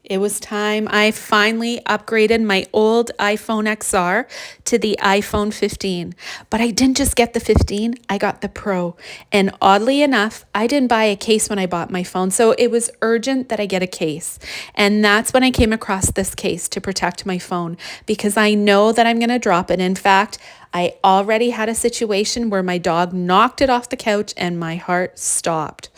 It was time. I finally upgraded my old iPhone XR to the iPhone 15. But I didn't just get the 15, I got the Pro. And oddly enough, I didn't buy a case when I bought my phone, so it was urgent that I get a case. And that's when I came across this case to protect my phone because I know that I'm going to drop it. In fact, I already had a situation where my dog knocked it off the couch and my heart stopped.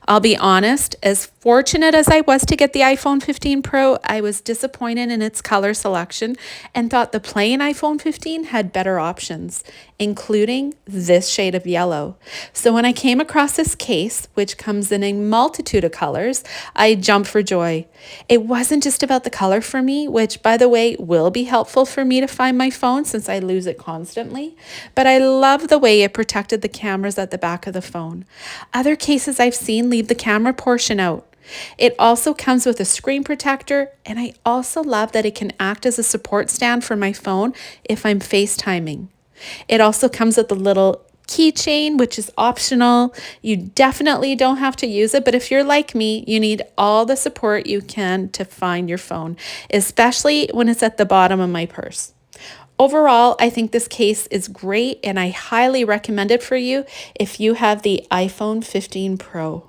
I'll be honest, as fortunate as I was to get the iPhone 15 Pro, I was disappointed in its color selection and thought the plain iPhone 15 had better options, including this shade of yellow. So when I came across this case, which comes in a multitude of colors, I jumped for joy. It wasn't just about the color for me, which, by the way, will be helpful for me to find my phone since I lose it constantly, but I love the way it protected the cameras at the back of the phone. Other cases I've seen leave the camera portion out. It also comes with a screen protector, and I also love that it can act as a support stand for my phone if I'm FaceTiming. It also comes with a little keychain, which is optional. You definitely don't have to use it, but if you're like me, you need all the support you can to find your phone, especially when it's at the bottom of my purse. Overall, I think this case is great and I highly recommend it for you if you have the iPhone 15 Pro.